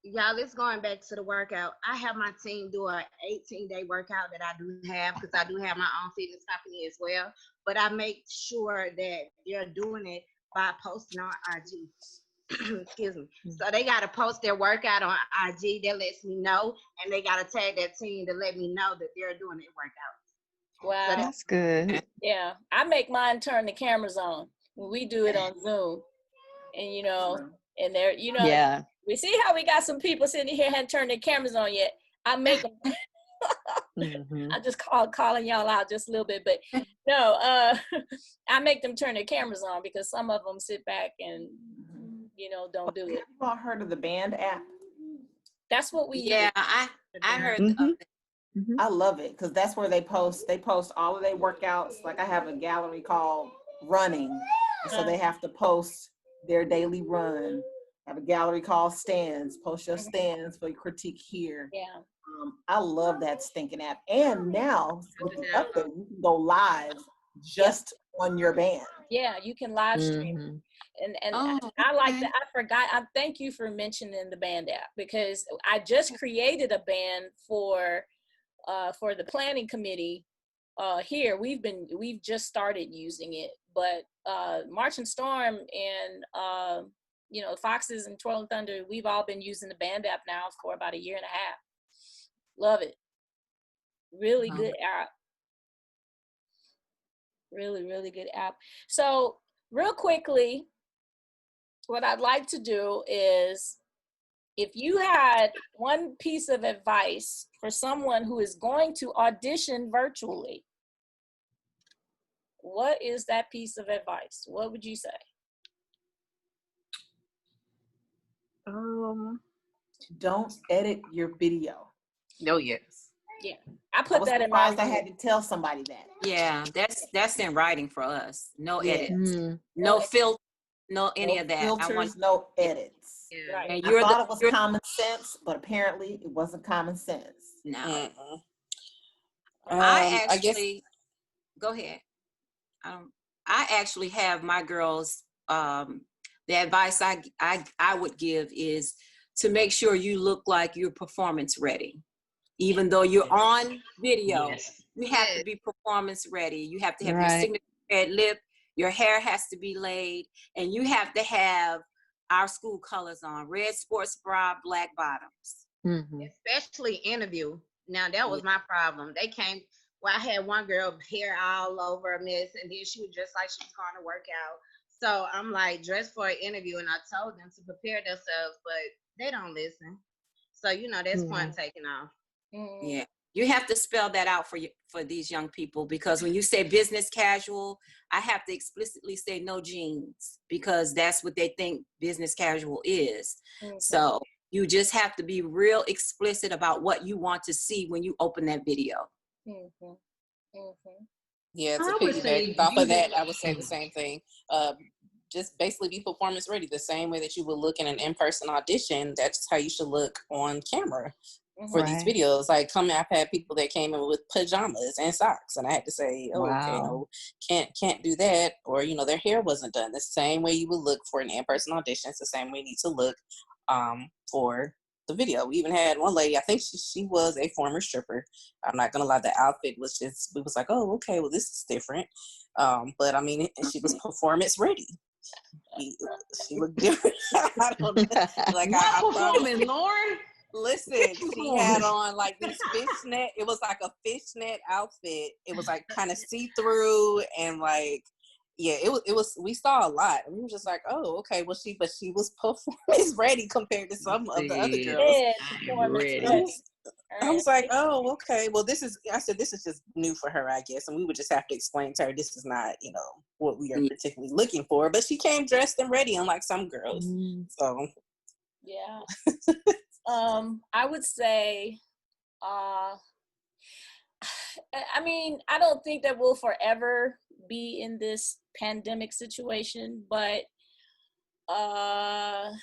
Y'all, it's going back to the workout. I have my team do an 18-day workout that I do have because I do have my own fitness company as well. But I make sure that they're doing it by posting on IG. Excuse me. So they got to post their workout on IG. That lets me know, and they got to tag that team to let me know that they're doing their workout. Wow. So That's good. Yeah. I make mine turn the cameras on when we do it on Zoom. And and they're Yeah. we see how we got some people sitting here hadn't turned their cameras on yet. I make them. Mm-hmm. I just calling y'all out just a little bit, but no, I make them turn their cameras on because some of them sit back and don't do it. Have you all heard of the Band app? That's what we yeah, use. I heard Mm-hmm. of it. Mm-hmm. I love it because that's where they post all of their workouts. Like I have a gallery called Running, so they have to post their daily run. I have a gallery called Stands. Post your stands for your critique here. Yeah. I love that stinking app. And now with the update, you can go live just on your band. Yeah, you can live stream. Mm-hmm. And Oh, I like okay. that. I forgot. I thank you for mentioning the band app because I just created a band for the planning committee here. We've just started using it, but March and Storm and Foxes and Twirling Thunder, we've all been using the band app now for about 1.5 years. Love it. Really good app. Really, really good app. So real quickly, what I'd like to do is, if you had one piece of advice for someone who is going to audition virtually, what is that piece of advice? What would you say? Don't edit your video. Oh yes. Yeah, I I put was that in my surprised I had to tell somebody that. Yeah, that's in writing for us. No Yeah. edit, Mm-hmm. no filter, no any No of that. filters, no edits. Yeah. Right. And I thought it was common sense, but apparently it wasn't common sense. no. I guess Go ahead. I actually have my girls. The advice I would give is to make sure you look like you're performance ready. Even though you're on video, yes. you have to be performance ready. You have to have your Right. signature red lip. Your hair has to be laid, and you have to have our school colors on: red sports bra, black bottoms. Mm-hmm. Especially interview. Now that was my problem. They came. Well, I had one girl hair all over a mess, and then she was just like she was going to work out. So I'm like, dress for an interview, and I told them to prepare themselves, but they don't listen. So that's point taken off. Yeah. You have to spell that out for these young people, because when you say business casual, I have to explicitly say no jeans, because that's what they think business casual is. Mm-hmm. So you just have to be real explicit about what you want to see when you open that video. Mm-hmm. Mm-hmm. Yeah, to I would say piggyback off of using- that, I would say the same thing. Just basically be performance ready, the same way that you would look in an in-person audition. That's how you should look on camera for these Right. videos. Like, I've had people that came in with pajamas and socks, and I had to say, oh, okay, Wow. no, can't do that. Or, their hair wasn't done. The same way you would look for an in-person audition, it's the same way you need to look for the video. We even had one lady, I think she was a former stripper. I'm not gonna lie, the outfit was just, we was like, oh, okay, well, this is different. But I mean, and she was performance ready. She looked different. I don't know. Like, what I thought performance, Lauren? listen, she had on like these fishnet, it was like a fishnet outfit. It was like kind of see-through, and like, yeah, it was, we saw a lot. And we were just like, oh, okay, well, she was performance ready compared to some of the other girls. Yeah, I'm performance ready. ready. I was like, oh, okay. Well, I said, this is just new for her, I guess. And we would just have to explain to her, this is not, what we are particularly looking for. But she came dressed and ready, unlike some girls. So. Yeah. I would say, I mean, I don't think that we'll forever be in this pandemic situation, but, and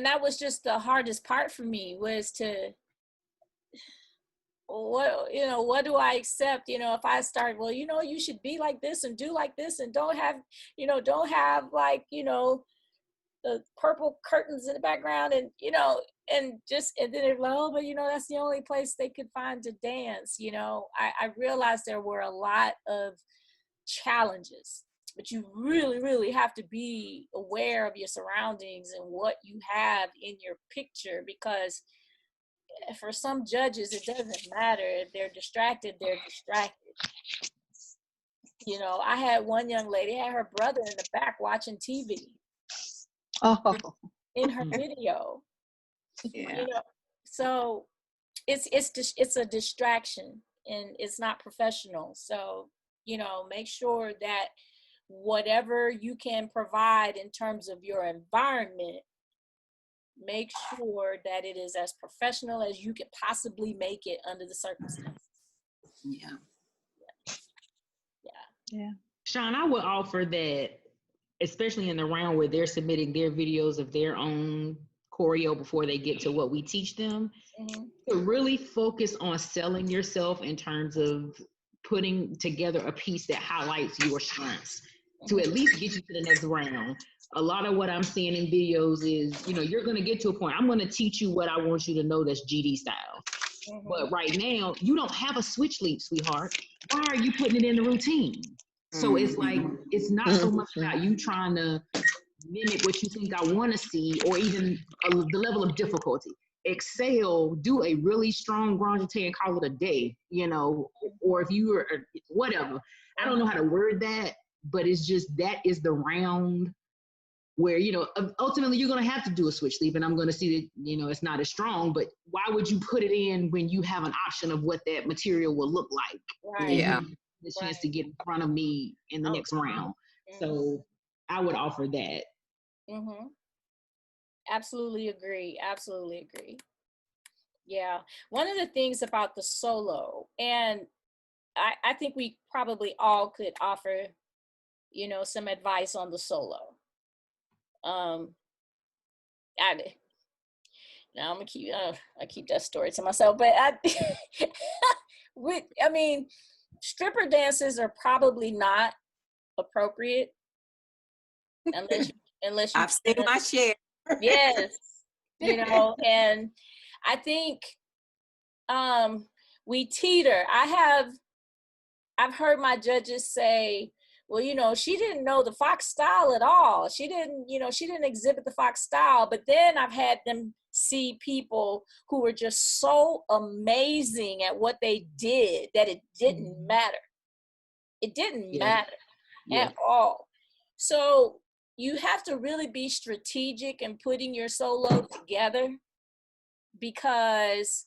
that was just the hardest part for me, was to, what do I accept? If I start, well, you should be like this and do like this, and don't have like, the purple curtains in the background, and and then they're like, oh, but that's the only place they could find to dance. I realized there were a lot of challenges, but you really, really have to be aware of your surroundings and what you have in your picture, because for some judges, it doesn't matter. If they're distracted, they're distracted. I had one young lady, had her brother in the back watching TV Oh. in her video. Yeah. So it's a distraction, and it's not professional. So make sure that whatever you can provide in terms of your environment, make sure that it is as professional as you could possibly make it under the circumstances. Yeah. Yeah. Sean, I would offer that, especially in the round where they're submitting their videos of their own choreo before they get to what we teach them, to really focus on selling yourself in terms of putting together a piece that highlights your strengths to at least get you to the next round. A lot of what I'm seeing in videos is, you're going to get to a point, I'm going to teach you what I want you to know that's GD style. But right now, you don't have a switch leap, sweetheart. Why are you putting it in the routine? So it's like, it's not so much about you trying to mimic what you think I want to see, or even the level of difficulty. Excel, do a really strong grande and call it a day, or if you are whatever. I don't know how to word that, but it's just, that is the round where, ultimately you're going to have to do a switch leap, and I'm going to see that, it's not as strong, but why would you put it in when you have an option of what that material will look like? Right. Yeah. The chance to get in front of me in the next round. So I would offer that. Absolutely agree. Yeah. One of the things about the solo, and I think we probably all could offer, some advice on the solo. Now I'm gonna keep I keep that story to myself, but I mean, stripper dances are probably not appropriate unless you I've seen my share. Yes, and I think we teeter. I've heard my judges say, well, she didn't know the Fox style at all. She didn't exhibit the Fox style. But then I've had them see people who were just so amazing at what they did that it didn't matter. It didn't matter at all. So you have to really be strategic in putting your solo together, because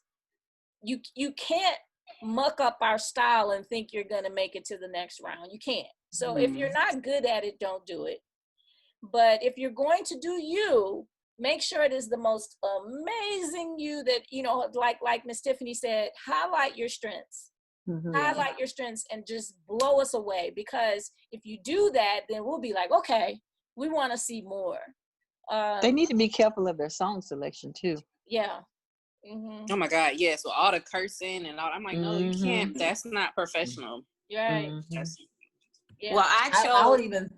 you can't muck up our style and think you're going to make it to the next round. You can't. So if you're not good at it, don't do it. But if you're going to do you, make sure it is the most amazing you that, you know, like Miss Tiffany said, highlight your strengths. Highlight your strengths and just blow us away. Because if you do that, then we'll be like, okay, we want to see more. They need to be careful of their song selection too. Yeah. Oh my God, yes. With all the cursing and all, I'm like, no, you can't. That's not professional. Right. Yeah. Well, I would even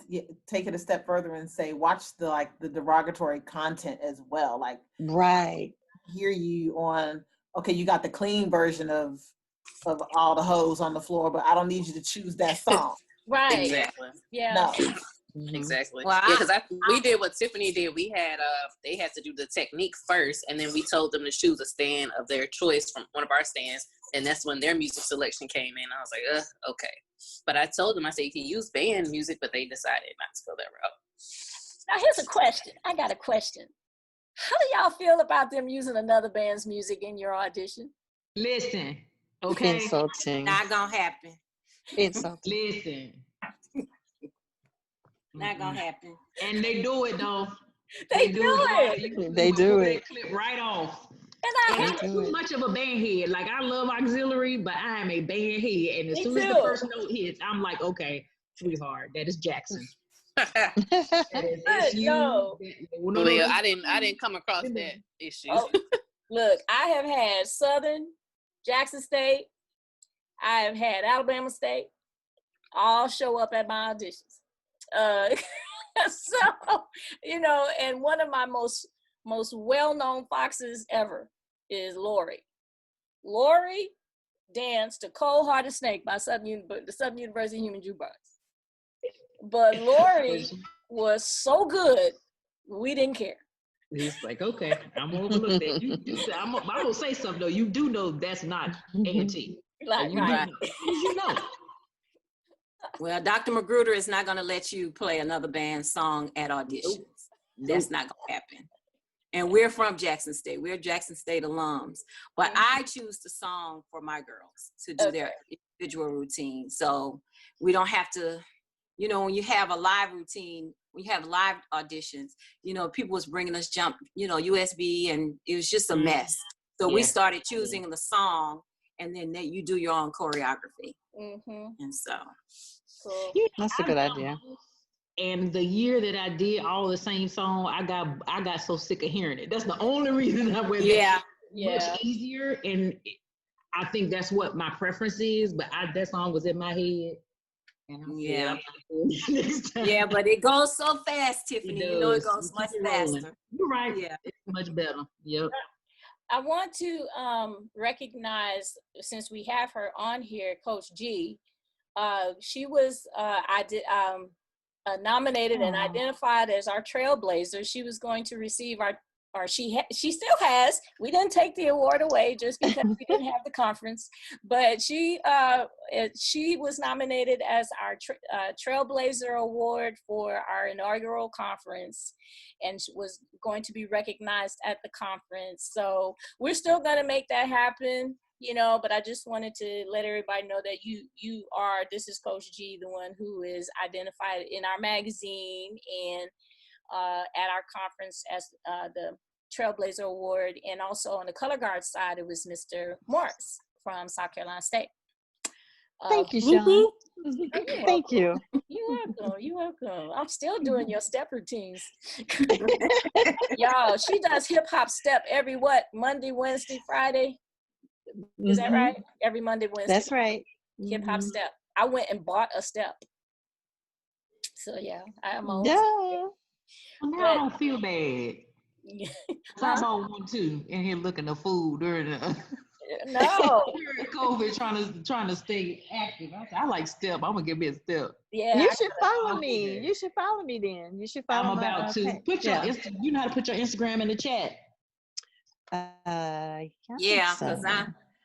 take it a step further and say, watch the derogatory content as well. Like, right. Hear you on, okay, you got the clean version of all the hoes on the floor, but I don't need you to choose that song. Right. Exactly. Yeah. No. Exactly. Well, yeah, because we did what Tiffany did. We had they had to do the technique first, and then we told them to choose a stand of their choice from one of our stands, and that's when their music selection came in. I was like, okay. But I told them, I said, you can use band music, but they decided not to go that route. Now here's a question. I got a question. How do y'all feel about them using another band's music in your audition? Listen, okay. Insulting. Not gonna happen. Insulting. Listen. Not gonna happen. And they do it though. They do it. They do it. Clip right off. And I'm too much of a band head. Like, I love auxiliary, but I am a band head. And as soon as the first note hits, I'm like, okay, sweetheart, that is Jackson. That's you. No. Well, I didn't come across that issue. Oh, look, I have had Southern, Jackson State, I have had Alabama State, all show up at my auditions. So, you know, and one of my most well-known foxes ever is Lori. Lori danced to Cold Hearted Snake by the Southern University Human Jukebox. But Lori was so good, we didn't care. He's like, okay, I'm gonna overlook that. I'm gonna say something though. You do know that's not A&T. Right. You know. Well, Dr. Magruder is not going to let you play another band's song at auditions. That's not going to happen. And we're from Jackson State. We're Jackson State alums. But I choose the song for my girls to do their individual routine. So we don't have to, you know, when you have a live routine, when you have live auditions, you know, people was bringing us USB, and it was just a mess. So we started choosing the song, and then you do your own choreography. And so that's a good idea. And the year that I did all the same song, I got so sick of hearing it. That's the only reason I went much easier. And I think that's what my preference is. But that song was in my head. And yeah, but it goes so fast, Tiffany. You know it goes much faster. You're right. Yeah, it's much better. Yep. I want to recognize, since we have her on here, Coach G. She was nominated and identified as our trailblazer. She was going to receive she still has. We didn't take the award away just because we didn't have the conference, but she was nominated as our Trailblazer Award for our inaugural conference, and was going to be recognized at the conference. So we're still going to make that happen, you know, but I just wanted to let everybody know that this is Coach G, the one who is identified in our magazine and at our conference as the Trailblazer Award. And also on the color guard side, it was Mr. Morris from South Carolina State. Thank you, Sean. Thank you. You're welcome. I'm still doing your step routines. Y'all, she does hip hop step every Monday, Wednesday, Friday. Is that right? Every Monday, Wednesday. That's right. Hip hop step. I went and bought a step. So yeah, I'm on. Yeah. Now I don't feel bad. I bought one too, in here looking at food during no during COVID, trying to stay active. I like step. I'm gonna give me a step. Yeah, you should follow me. You should follow me then. You should follow. I'm about to put your you know how to put your Instagram in the chat.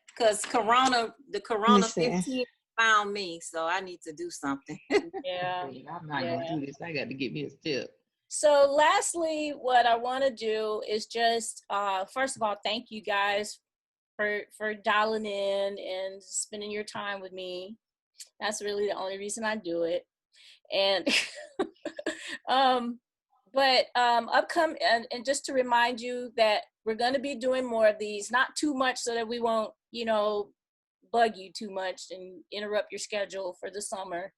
Because the Corona 15 found me, so I need to do something. Yeah, I'm not gonna do this. I got to get me a step. So lastly, what I want to do is just, first of all, thank you guys for dialing in and spending your time with me. That's really the only reason I do it. And upcoming, and just to remind you that we're going to be doing more of these, not too much so that we won't, bug you too much and interrupt your schedule for the summer.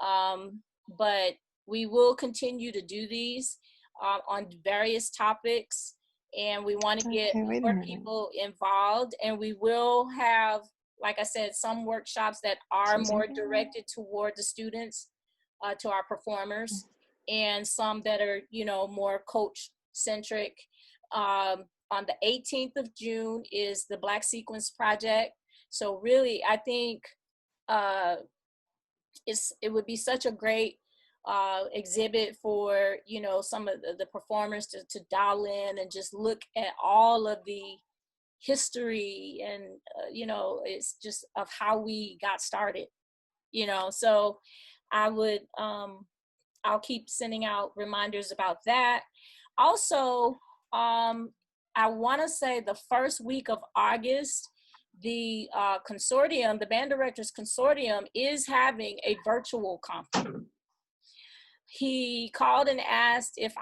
But we will continue to do these on various topics, and we want to get more people involved, and we will have, like I said, some workshops that are more directed toward the students, to our performers, and some that are, more coach centric. On the 18th of June is the Black Sequence Project. So really, I think it would be such a great exhibit for, some of the performers to dial in and just look at all of the history and, it's just of how we got started, so I would, I'll keep sending out reminders about that. Also, I want to say the first week of August, the consortium, the Band Directors Consortium, is having a virtual conference. He called and asked if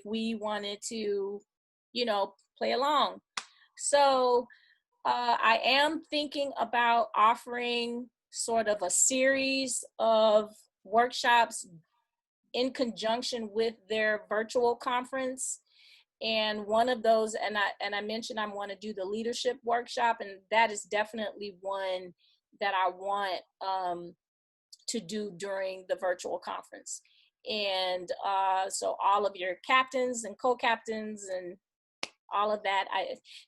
we wanted to, play along. So I am thinking about offering sort of a series of workshops in conjunction with their virtual conference. And one of those, and I mentioned I want to do the leadership workshop, and that is definitely one that I want to do during the virtual conference. And so all of your captains and co-captains and all of that,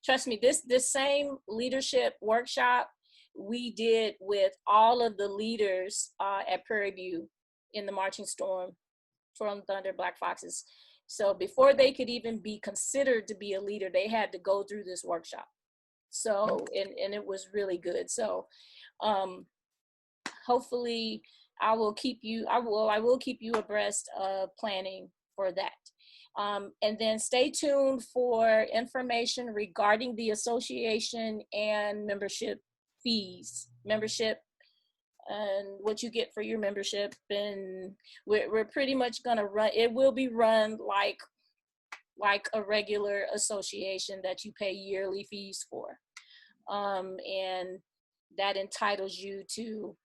trust me, this same leadership workshop we did with all of the leaders at Prairie View in the Marching Storm, From Thunder, Black Foxes. So before they could even be considered to be a leader, they had to go through this workshop. So, and it was really good. So hopefully I will keep you abreast of planning for that. And then stay tuned for information regarding the association and membership fees, and what you get for your membership. And we're pretty much gonna run, it will be run like a regular association that you pay yearly fees for. And that entitles you to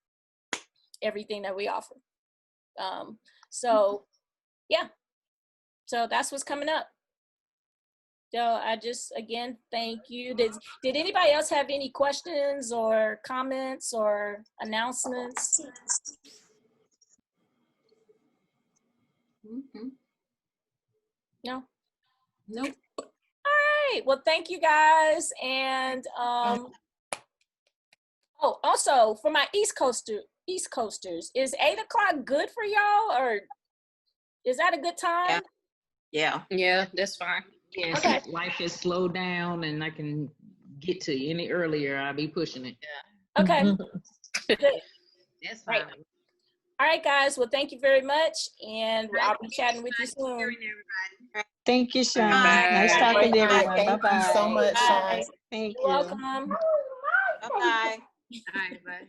everything that we offer. So yeah, so that's what's coming up. So I just, again, thank you. Did anybody else have any questions or comments or announcements? No? Nope. All right, well, thank you guys. And also for my East Coasters, is 8 o'clock good for y'all, or is that a good time? Yeah, that's fine. Yes, Okay. if life is slowed down and I can get to any earlier, I'll be pushing it. Okay. Good. That's Right. fine. All right, guys. Well, thank you very much, and I'll be chatting with you soon. Thank you, Sean. Bye. Nice talking to Bye. everyone. Thank Bye-bye. you so much, Sean. Bye. Thank You're you. welcome. Bye-bye. All right, bye.